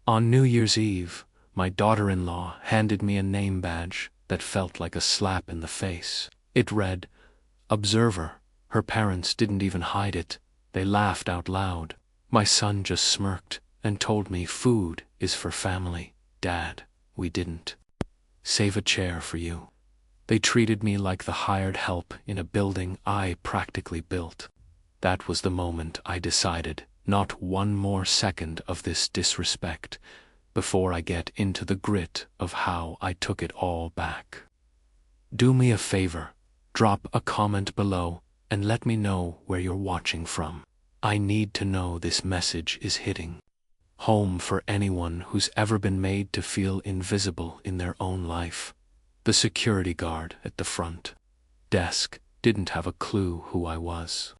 On New Year's Eve, my daughter-in-law handed me a name badge that felt like a slap in the face. It read, Observer. Her parents didn't even hide it. They laughed out loud. My son just smirked and told me food is for family. Dad, we didn't save a chair for you. They treated me like the hired help in a building I practically built. That was the moment I decided, not one more second of this disrespect before I get into the grit of how I took it all back. Do me a favor, drop a comment below and let me know where you're watching from. I need to know this message is hitting home for anyone who's ever been made to feel invisible in their own life. The security guard at the front desk didn't have a clue who I was.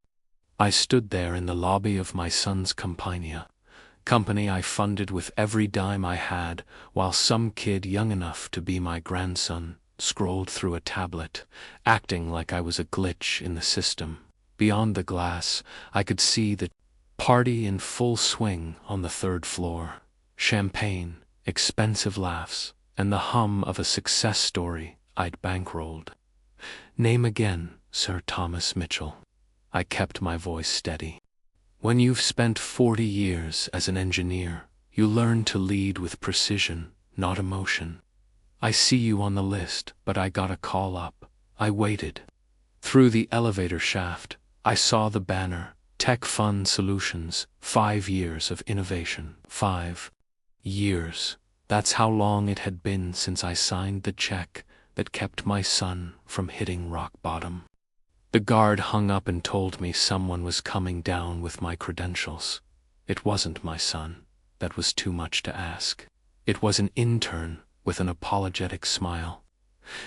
I stood there in the lobby of my son's company I funded with every dime I had, while some kid young enough to be my grandson scrolled through a tablet, acting like I was a glitch in the system. Beyond the glass, I could see the party in full swing on the third floor. Champagne, expensive laughs, and the hum of a success story I'd bankrolled. Name again, Sir Thomas Mitchell. I kept my voice steady. When you've spent 40 years as an engineer, you learn to lead with precision, not emotion. I see you on the list, but I got a call up. I waited. Through the elevator shaft, I saw the banner, Tech Fund Solutions, 5 years of innovation. 5 years. That's how long it had been since I signed the check that kept my son from hitting rock bottom. The guard hung up and told me someone was coming down with my credentials. It wasn't my son. That was too much to ask. It was an intern with an apologetic smile.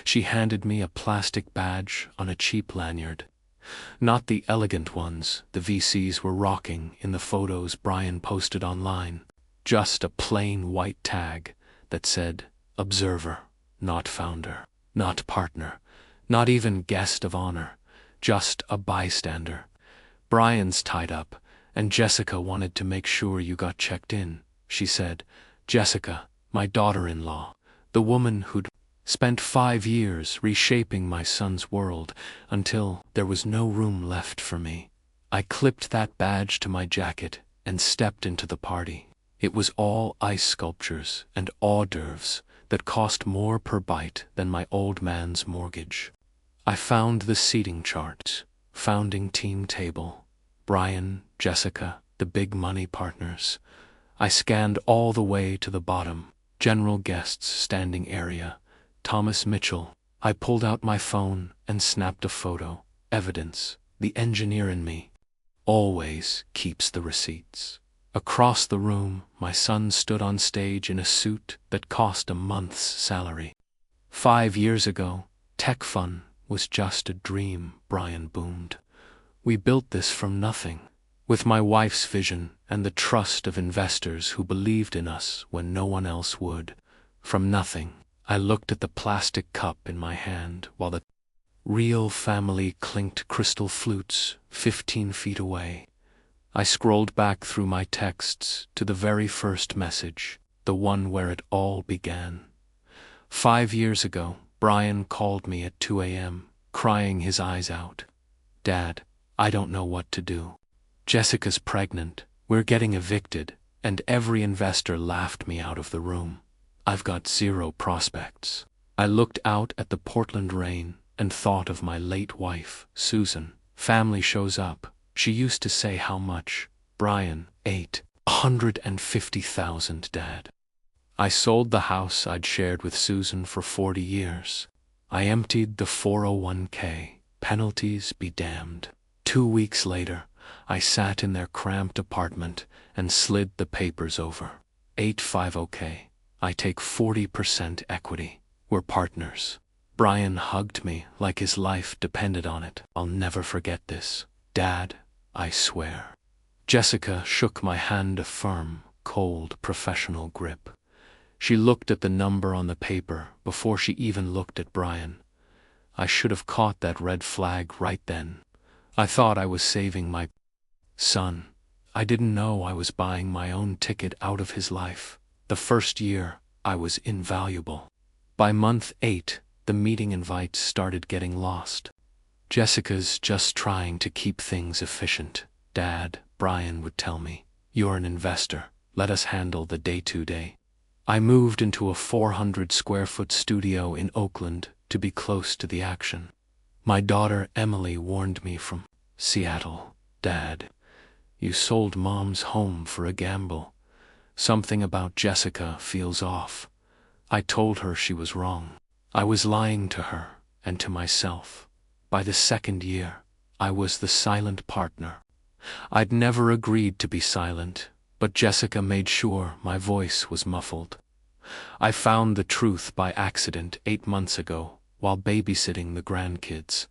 She handed me a plastic badge on a cheap lanyard. Not the elegant ones the VCs were rocking in the photos Brian posted online. Just a plain white tag that said, Observer, not founder, not partner, not even guest of honor, just a bystander. Brian's tied up, and Jessica wanted to make sure you got checked in, she said. Jessica, my daughter-in-law, the woman who'd spent 5 years reshaping my son's world until there was no room left for me. I clipped that badge to my jacket and stepped into the party. It was all ice sculptures and hors d'oeuvres that cost more per bite than my old man's mortgage. I found the seating chart, founding team table, Brian, Jessica, the big money partners. I scanned all the way to the bottom, general guests standing area, Thomas Mitchell. I pulled out my phone and snapped a photo. Evidence. The engineer in me always keeps the receipts. Across the room, my son stood on stage in a suit that cost a month's salary. 5 years ago, Tech Fund was just a dream, Brian boomed. We built this from nothing, with my wife's vision and the trust of investors who believed in us when no one else would. From nothing. I looked at the plastic cup in my hand while the real family clinked crystal flutes 15 feet away. I scrolled back through my texts to the very first message, the one where it all began. 5 years ago, Brian called me at 2 a.m., crying his eyes out. Dad, I don't know what to do. Jessica's pregnant, we're getting evicted, and every investor laughed me out of the room. I've got 0 prospects. I looked out at the Portland rain and thought of my late wife, Susan. Family shows up. She used to say how much. Brian, $850,000, Dad. I sold the house I'd shared with Susan for 40 years. I emptied the 401k. Penalties be damned. 2 weeks later, I sat in their cramped apartment and slid the papers over. 850k. I take 40% equity. We're partners. Brian hugged me like his life depended on it. I'll never forget this. Dad, I swear. Jessica shook my hand a firm, cold, professional grip. She looked at the number on the paper before she even looked at Brian. I should have caught that red flag right then. I thought I was saving my son. I didn't know I was buying my own ticket out of his life. The first year, I was invaluable. By month 8, the meeting invites started getting lost. Jessica's just trying to keep things efficient. Dad, Brian would tell me, you're an investor. Let us handle the day-to-day. I moved into a 400-square-foot studio in Oakland to be close to the action. My daughter Emily warned me from Seattle. Dad, you sold Mom's home for a gamble. Something about Jessica feels off. I told her she was wrong. I was lying to her and to myself. By the second year, I was the silent partner. I'd never agreed to be silent, but Jessica made sure my voice was muffled. I found the truth by accident 8 months ago while babysitting the grandkids.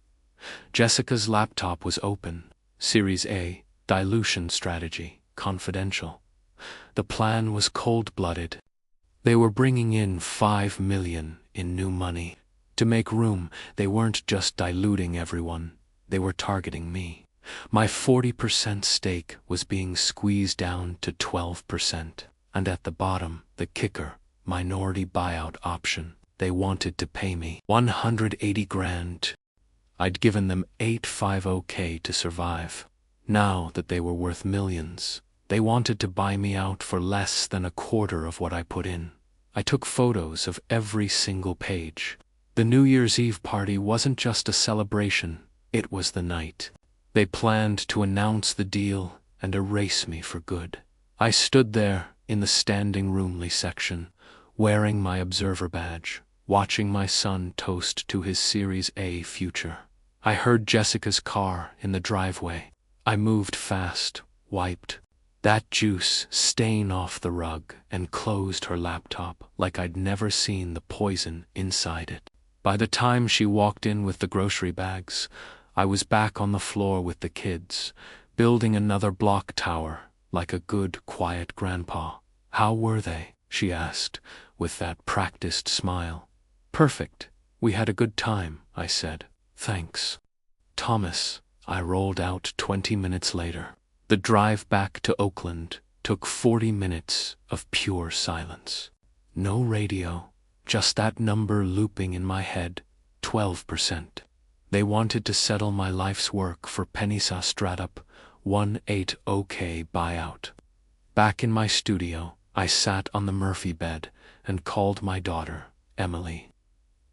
Jessica's laptop was open, Series A, dilution strategy, confidential. The plan was cold-blooded. They were bringing in $5 million in new money. To make room, they weren't just diluting everyone, they were targeting me. My 40% stake was being squeezed down to 12%. And at the bottom, the kicker, minority buyout option. They wanted to pay me $180,000. I'd given them $850K to survive. Now that they were worth millions, they wanted to buy me out for less than a quarter of what I put in. I took photos of every single page. The New Year's Eve party wasn't just a celebration, it was the night. They planned to announce the deal and erase me for good. I stood there in the standing roomly section, wearing my observer badge, watching my son toast to his Series A future. I heard Jessica's car in the driveway. I moved fast, wiped that juice stain off the rug, and closed her laptop like I'd never seen the poison inside it. By the time she walked in with the grocery bags, I was back on the floor with the kids, building another block tower like a good, quiet grandpa. How were they? She asked, with that practiced smile. Perfect. We had a good time, I said. Thanks. Thomas, I rolled out 20 minutes later. The drive back to Oakland took 40 minutes of pure silence. No radio, just that number looping in my head, 12%. They wanted to settle my life's work for Penisa Stratup, 180K buyout. Back in my studio, I sat on the Murphy bed and called my daughter, Emily.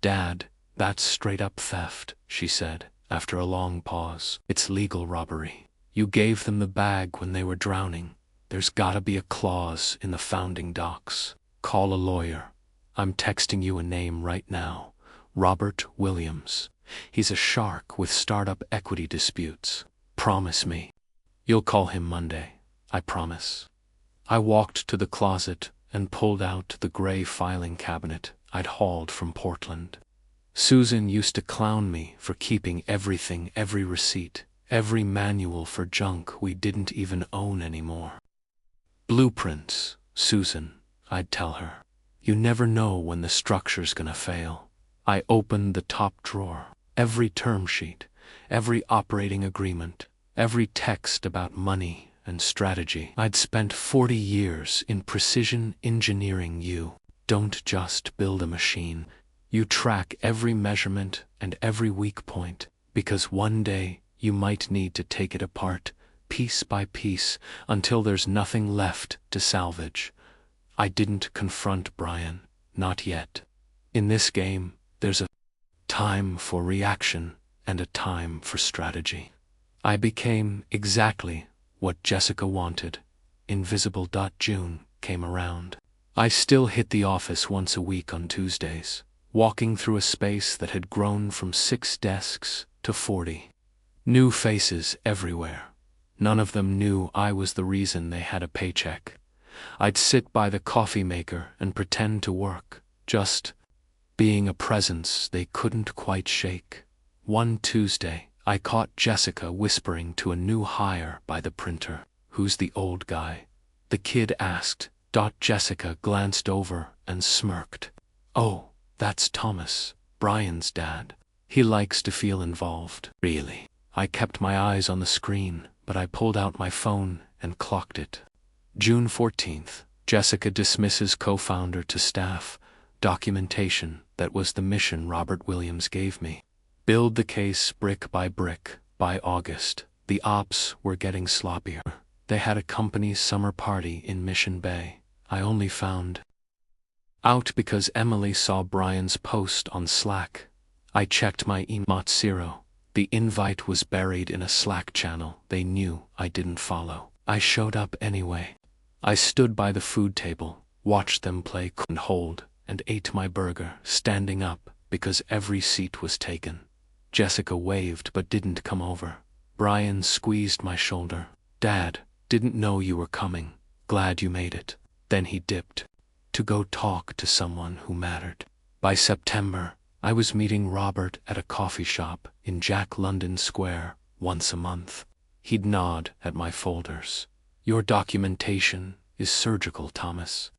Dad, that's straight-up theft, she said, after a long pause. It's legal robbery. You gave them the bag when they were drowning. There's gotta be a clause in the founding docs. Call a lawyer. I'm texting you a name right now. Robert Williams. He's a shark with startup equity disputes. Promise me. You'll call him Monday. I promise. I walked to the closet and pulled out the gray filing cabinet I'd hauled from Portland. Susan used to clown me for keeping everything, every receipt, every manual for junk we didn't even own anymore. Blueprints, Susan, I'd tell her. You never know when the structure's gonna fail. I opened the top drawer. Every term sheet, every operating agreement, every text about money and strategy. I'd spent 40 years in precision engineering. You don't just build a machine. You track every measurement and every weak point, because one day you might need to take it apart, piece by piece, until there's nothing left to salvage. I didn't confront Brian, not yet. In this game, there's a time for reaction and a time for strategy. I became exactly what Jessica wanted. Invisible. June came around. I still hit the office once a week on Tuesdays, walking through a space that had grown from 6 desks to 40. New faces everywhere. None of them knew I was the reason they had a paycheck. I'd sit by the coffee maker and pretend to work, just being a presence they couldn't quite shake. One Tuesday, I caught Jessica whispering to a new hire by the printer. Who's the old guy? The kid asked. Jessica glanced over and smirked. Oh, that's Thomas, Brian's dad. He likes to feel involved. Really? I kept my eyes on the screen, but I pulled out my phone and clocked it. June 14th, Jessica dismisses co-founder to staff. Documentation, that was the mission Robert Williams gave me. Build the case brick by brick. By August, the ops were getting sloppier. They had a company's summer party in Mission Bay. I only found out because Emily saw Brian's post on Slack. I checked my email. Zero. The invite was buried in a Slack channel they knew I didn't follow. I showed up anyway. I stood by the food table, watched them play couldn't hold, and ate my burger, standing up, because every seat was taken. Jessica waved but didn't come over. Brian squeezed my shoulder. Dad, didn't know you were coming. Glad you made it. Then he dipped. To go talk to someone who mattered. By September, I was meeting Robert at a coffee shop in Jack London Square once a month. He'd nod at my folders. Your documentation is surgical, Thomas.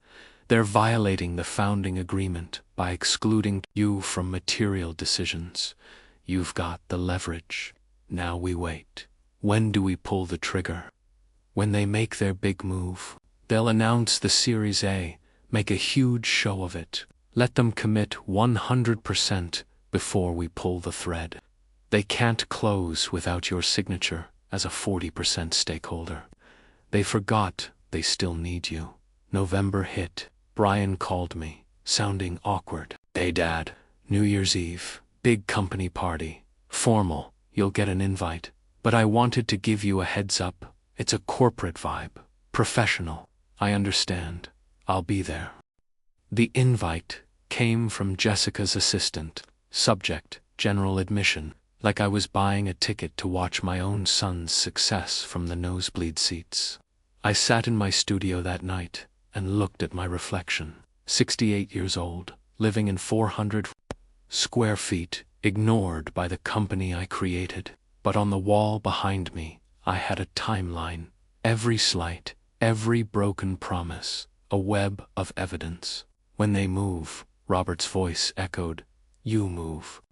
They're violating the founding agreement by excluding you from material decisions. You've got the leverage. Now we wait. When do we pull the trigger? When they make their big move. They'll announce the Series A, make a huge show of it. Let them commit 100% before we pull the thread. They can't close without your signature as a 40% stakeholder. They forgot they still need you. November hit. Brian called me, sounding awkward. Hey Dad, New Year's Eve, big company party. Formal, you'll get an invite. But I wanted to give you a heads up. It's a corporate vibe. Professional. I understand. I'll be there. The invite came from Jessica's assistant. Subject, general admission. Like I was buying a ticket to watch my own son's success from the nosebleed seats. I sat in my studio that night and looked at my reflection. 68 years old, living in 400 square feet, ignored by the company I created. But on the wall behind me, I had a timeline. Every slight, every broken promise, a web of evidence. When they move, Robert's voice echoed, you move.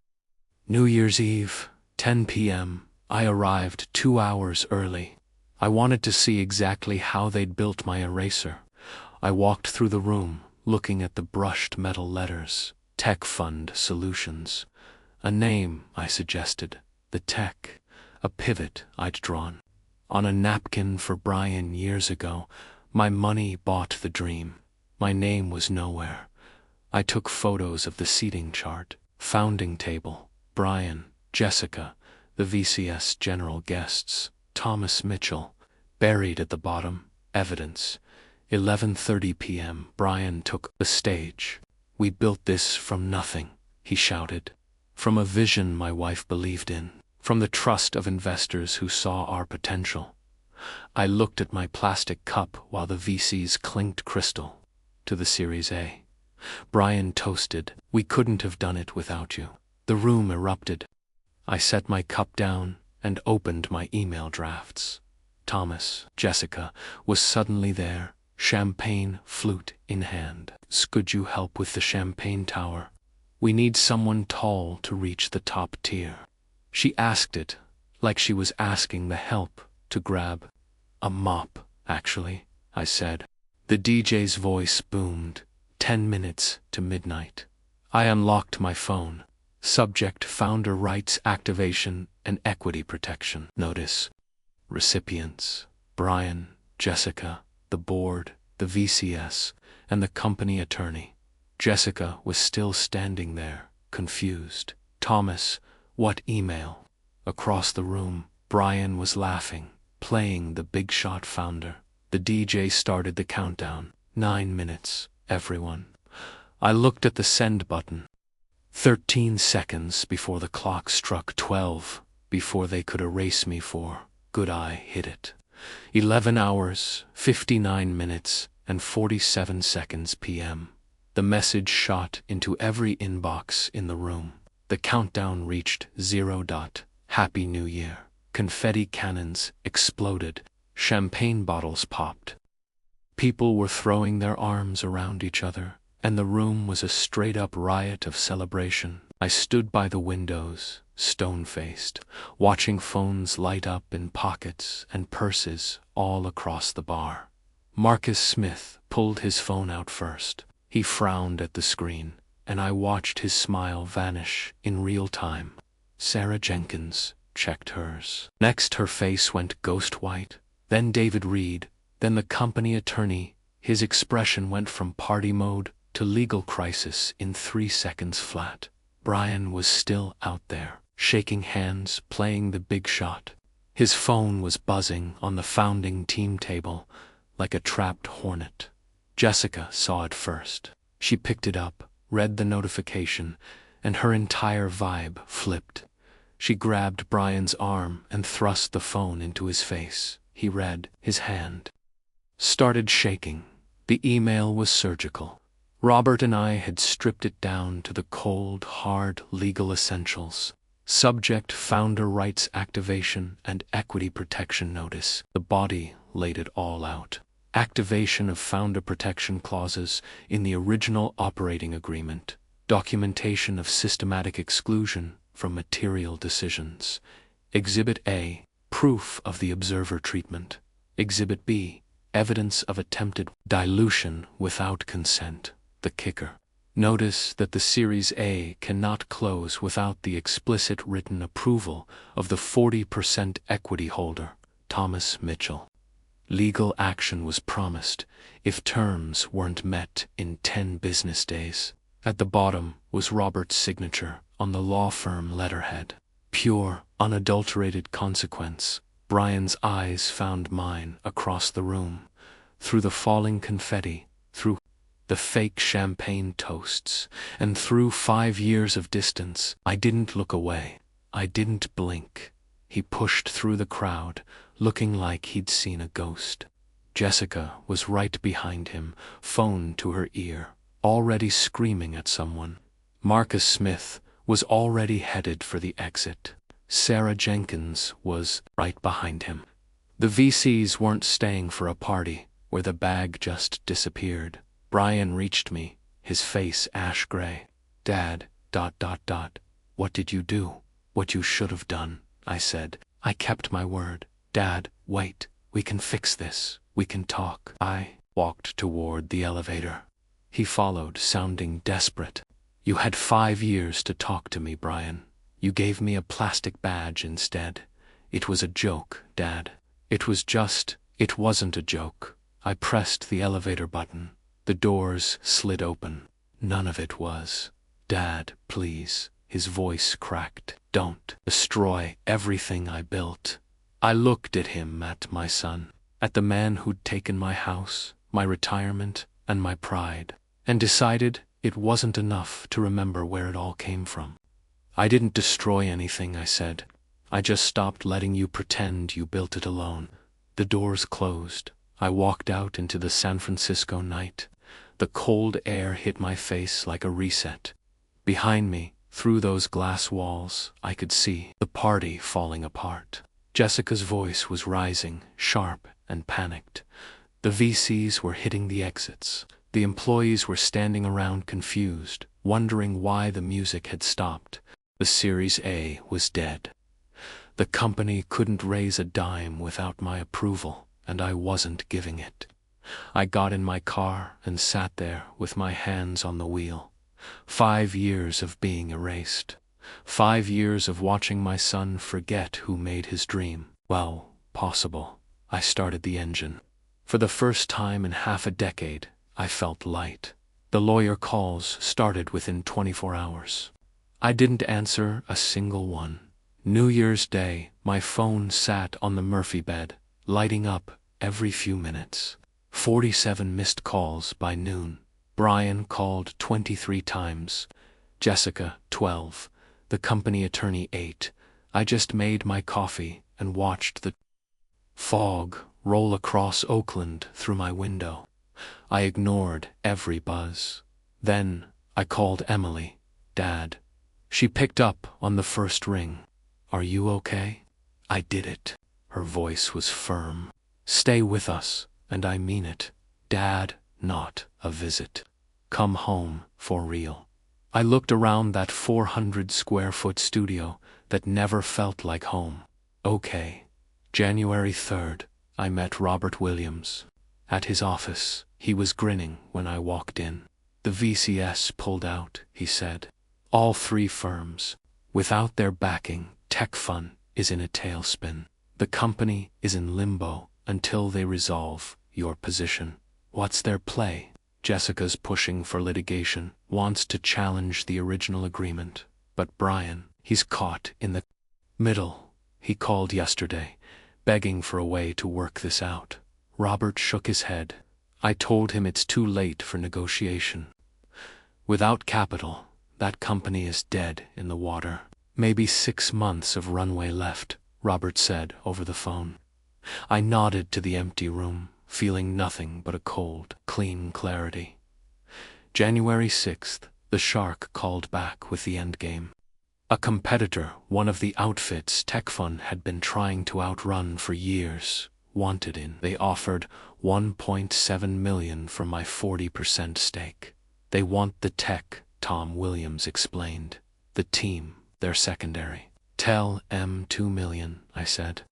New Year's Eve, 10 p.m., I arrived 2 hours early. I wanted to see exactly how they'd built my eraser. I walked through the room, looking at the brushed metal letters. Tech Fund Solutions. A name, I suggested. The tech. A pivot I'd drawn. On a napkin for Brian years ago, my money bought the dream. My name was nowhere. I took photos of the seating chart. Founding table. Brian, Jessica, the VCS general guests, Thomas Mitchell. Buried at the bottom, evidence. 11:30 p.m. Brian took the stage. We built this from nothing, he shouted. From a vision my wife believed in. From the trust of investors who saw our potential. I looked at my plastic cup while the VCs clinked crystal. To the Series A. Brian toasted, we couldn't have done it without you. The room erupted. I set my cup down and opened my email drafts. Thomas, Jessica, was suddenly there, champagne flute in hand. Could you help with the champagne tower? We need someone tall to reach the top tier. She asked it, like she was asking the help to grab a mop, actually, I said. The DJ's voice boomed, 10 minutes to midnight. I unlocked my phone. Subject founder rights activation and equity protection. Notice. Recipients. Brian, Jessica, the board, the VCS, and the company attorney. Jessica was still standing there, confused. Thomas, what email? Across the room, Brian was laughing, playing the Big Shot founder. The DJ started the countdown. 9 minutes, everyone. I looked at the send button. 13 seconds before the clock struck 12, before they could erase me for good. I hit it. 11 hours, 59 minutes, and 47 seconds p.m. The message shot into every inbox in the room. The countdown reached 0. Happy New Year. Confetti cannons exploded. Champagne bottles popped. People were throwing their arms around each other, and the room was a straight-up riot of celebration. I stood by the windows, stone-faced, watching phones light up in pockets and purses all across the bar. Marcus Smith pulled his phone out first. He frowned at the screen, and I watched his smile vanish in real time. Sarah Jenkins checked hers. Next, her face went ghost white. Then David Reed, then the company attorney. His expression went from party mode to legal crisis in 3 seconds flat. Brian was still out there, shaking hands, playing the big shot. His phone was buzzing on the founding team table like a trapped hornet. Jessica saw it first. She picked it up, read the notification, and her entire vibe flipped. She grabbed Brian's arm and thrust the phone into his face. He read. His hand started shaking. The email was surgical. Robert and I had stripped it down to the cold, hard legal essentials. Subject: founder rights activation and equity protection notice. The body laid it all out. Activation of founder protection clauses in the original operating agreement. Documentation of systematic exclusion from material decisions. Exhibit A, proof of the observer treatment. Exhibit B, evidence of attempted dilution without consent. The kicker. Notice that the Series A cannot close without the explicit written approval of the 40% equity holder, Thomas Mitchell. Legal action was promised if terms weren't met in 10 business days. At the bottom was Robert's signature on the law firm letterhead. Pure, unadulterated consequence. Brian's eyes found mine across the room, through the falling confetti, through the fake champagne toasts, and through 5 years of distance. I didn't look away. I didn't blink. He pushed through the crowd, looking like he'd seen a ghost. Jessica was right behind him, phone to her ear, already screaming at someone. Marcus Smith was already headed for the exit. Sarah Jenkins was right behind him. The VCs weren't staying for a party where the bag just disappeared. Brian reached me, his face ash gray. Dad, ... What did you do? What you should have done, I said. I kept my word. Dad, wait, we can fix this. We can talk. I walked toward the elevator. He followed, sounding desperate. You had 5 years to talk to me, Brian. You gave me a plastic badge instead. It was a joke, Dad. It wasn't a joke. I pressed the elevator button. The doors slid open. None of it was. Dad, please. His voice cracked. Don't destroy everything I built. I looked at him, at my son, at the man who'd taken my house, my retirement, and my pride, and decided it wasn't enough to remember where it all came from. I didn't destroy anything, I said. I just stopped letting you pretend you built it alone. The doors closed. I walked out into the San Francisco night. The cold air hit my face like a reset. Behind me, through those glass walls, I could see the party falling apart. Jessica's voice was rising, sharp and panicked. The VCs were hitting the exits. The employees were standing around confused, wondering why the music had stopped. The Series A was dead. The company couldn't raise a dime without my approval, and I wasn't giving it. I got in my car and sat there with my hands on the wheel. 5 years of being erased. 5 years of watching my son forget who made his dream, well, possible. I started the engine. For the first time in half a decade, I felt light. The lawyer calls started within 24 hours. I didn't answer a single one. New Year's Day, my phone sat on the Murphy bed, lighting up every few minutes. 47 missed calls by noon. Brian called 23 times. Jessica, 12. The company attorney, 8. I just made my coffee and watched the fog roll across Oakland through my window. I ignored every buzz. Then I called Emily. Dad. She picked up on the first ring. Are you okay? I did it. Her voice was firm. Stay with us, and I mean it. Dad, not a visit. Come home, for real. I looked around that 400-square-foot studio that never felt like home. Okay. January 3rd, I met Robert Williams. At his office, he was grinning when I walked in. The VCS pulled out, he said. All three firms. Without their backing, Tech Fund is in a tailspin. The company is in limbo until they resolve your position. What's their play? Jessica's pushing for litigation, wants to challenge the original agreement. But Brian, he's caught in the middle. He called yesterday, begging for a way to work this out. Robert shook his head. I told him it's too late for negotiation. Without capital, that company is dead in the water. Maybe 6 months of runway left, Robert said over the phone. I nodded to the empty room, feeling nothing but a cold, clean clarity. January 6th, the Shark called back with the endgame. A competitor, one of the outfits Tech Fund had been trying to outrun for years, wanted in. They offered $1.7 million for my 40% stake. They want the tech, Tom Williams explained. The team, they're secondary. Tell M $2 million, I said.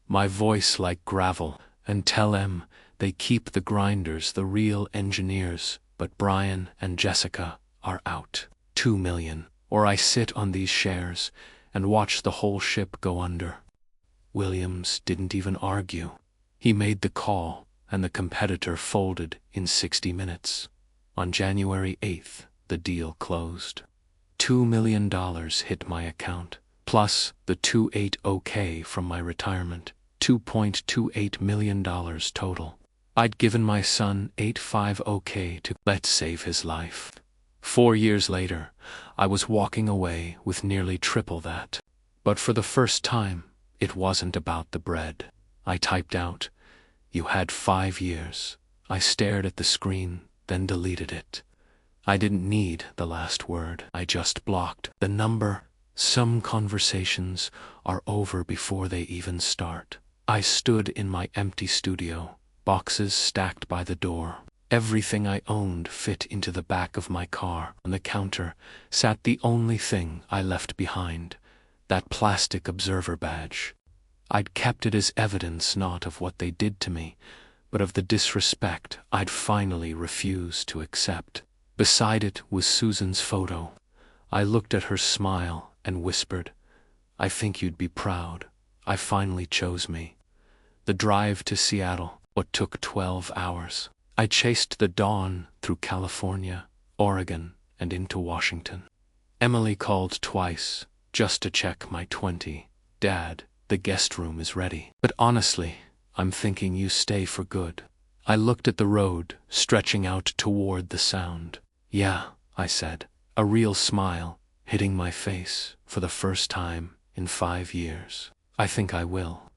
My voice like gravel, and tell M they keep the grinders, the real engineers, but Brian and Jessica are out. $2 million, or I sit on these shares and watch the whole ship go under. Williams didn't even argue. He made the call, and the competitor folded in 60 minutes. On January 8th, the deal closed. $2 million hit my account, plus the 2.80K from my retirement. $2.28 million total. I'd given my son 8.50K to let's save his life. 4 years later, I was walking away with nearly triple that. But for the first time, it wasn't about the bread. I typed out, "You had 5 years." I stared at the screen, then deleted it. I didn't need the last word. I just blocked the number. Some conversations are over before they even start. I stood in my empty studio, boxes stacked by the door. Everything I owned fit into the back of my car. On the counter sat the only thing I left behind, that plastic observer badge. I'd kept it as evidence not of what they did to me, but of the disrespect I'd finally refused to accept. Beside it was Susan's photo. I looked at her smile and whispered, "I think you'd be proud. I finally chose me." The drive to Seattle, what took 12 hours. I chased the dawn through California, Oregon, and into Washington. Emily called twice, just to check my 20. "Dad, the guest room is ready. But honestly, I'm thinking you stay for good." I looked at the road, stretching out toward the sound. "Yeah," I said, a real smile hitting my face for the first time in 5 years. "I think I will.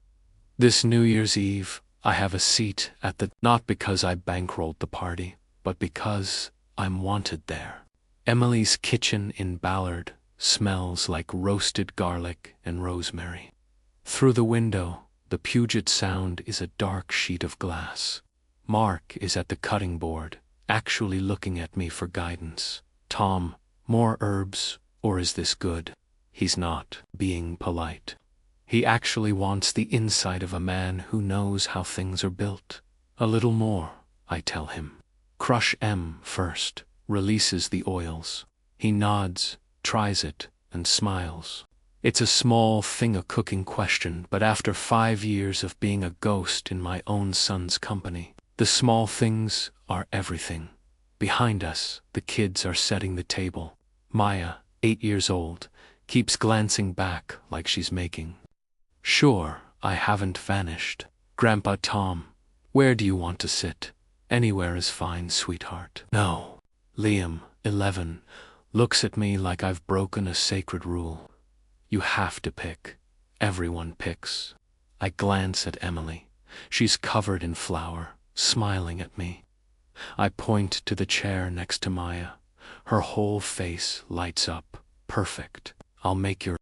This New Year's Eve, I have a seat at the, not because I bankrolled the party, but because I'm wanted there." Emily's kitchen in Ballard smells like roasted garlic and rosemary. Through the window, the Puget Sound is a dark sheet of glass. Mark is at the cutting board, actually looking at me for guidance. "Tom, more herbs, or is this good?" He's not being polite. He actually wants the insight of a man who knows how things are built. "A little more," I tell him. "Crush M first," releases the oils. He nods, tries it, and smiles. It's a small thing, a cooking question, but after 5 years of being a ghost in my own son's company, the small things are everything. Behind us, the kids are setting the table. Maya, 8 years old, keeps glancing back like she's making sure I haven't vanished. "Grandpa Tom, where do you want to sit?" "Anywhere is fine, sweetheart." "No." Liam, 11, looks at me like I've broken a sacred rule. "You have to pick. Everyone picks." I glance at Emily. She's covered in flour, smiling at me. I point to the chair next to Maya. Her whole face lights up. "Perfect. I'll make your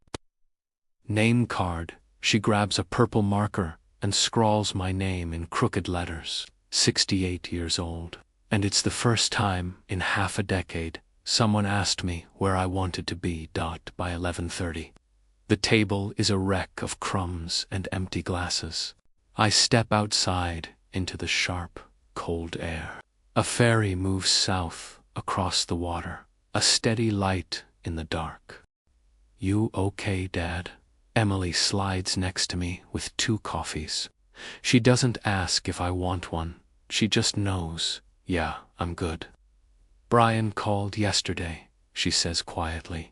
name card." She grabs a purple marker and scrawls my name in crooked letters. 68 years old. And it's the first time in half a decade someone asked me where I wanted to be. By 11:30. The table is a wreck of crumbs and empty glasses. I step outside into the sharp, cold air. A ferry moves south across the water, a steady light in the dark. "You okay, Dad?" Emily slides next to me with 2 coffees. She doesn't ask if I want one. She just knows. "Yeah, I'm good." "Brian called yesterday," she says quietly.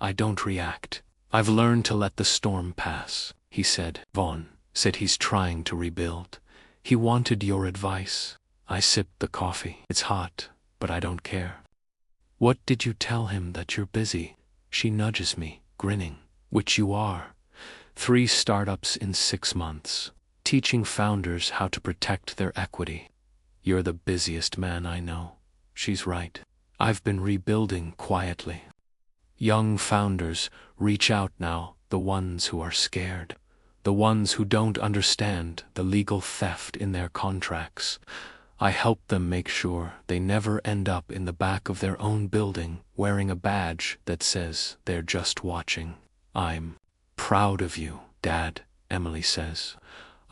I don't react. "I've learned to let the storm pass," he said. "Vaughn said he's trying to rebuild. He wanted your advice." I sip the coffee. It's hot, but I don't care. "What did you tell him, that you're busy?" She nudges me, grinning. "Which you are. 3 startups in 6 months. Teaching founders how to protect their equity." "You're the busiest man I know." She's right. I've been rebuilding quietly. Young founders reach out now, the ones who are scared, the ones who don't understand the legal theft in their contracts. I help them make sure they never end up in the back of their own building wearing a badge that says they're just watching. "I'm proud of you, Dad," Emily says.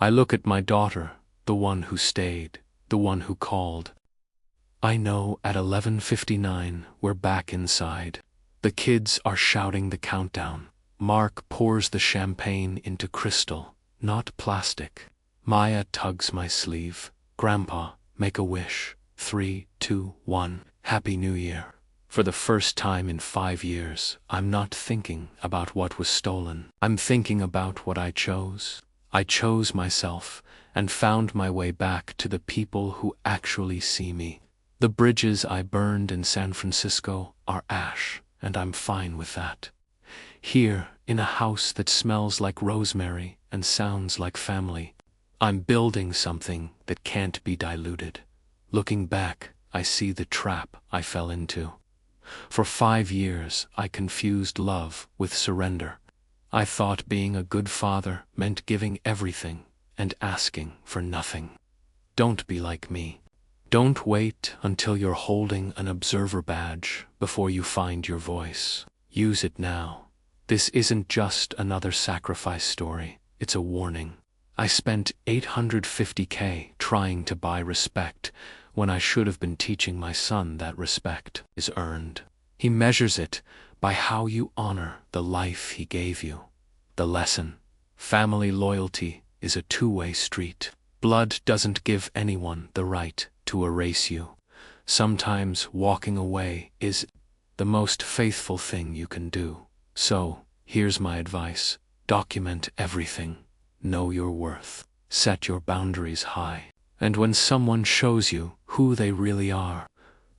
I look at my daughter, the one who stayed, the one who called. I know at 11:59 we're back inside. The kids are shouting the countdown. Mark pours the champagne into crystal, not plastic. Maya tugs my sleeve. "Grandpa, make a wish. 3, 2, 1. Happy New Year." For the first time in 5 years, I'm not thinking about what was stolen. I'm thinking about what I chose. I chose myself and found my way back to the people who actually see me. The bridges I burned in San Francisco are ash, and I'm fine with that. Here, in a house that smells like rosemary and sounds like family, I'm building something that can't be diluted. Looking back, I see the trap I fell into. For 5 years, I confused love with surrender. I thought being a good father meant giving everything and asking for nothing. Don't be like me. Don't wait until you're holding an observer badge before you find your voice. Use it now. This isn't just another sacrifice story, it's a warning. I spent $850K trying to buy respect when I should have been teaching my son that respect is earned. He measures it by how you honor the life he gave you. The lesson: family loyalty is a 2-way street. Blood doesn't give anyone the right to erase you. Sometimes walking away is the most faithful thing you can do. So, here's my advice. Document everything. Know your worth. Set your boundaries high. And when someone shows you who they really are,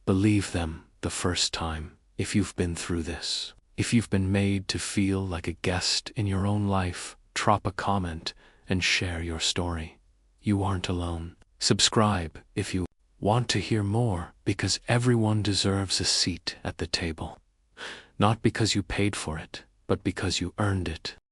believe them the first time. If you've been through this, if you've been made to feel like a guest in your own life, drop a comment and share your story. You aren't alone. Subscribe if you want to hear more, because everyone deserves a seat at the table. Not because you paid for it, but because you earned it.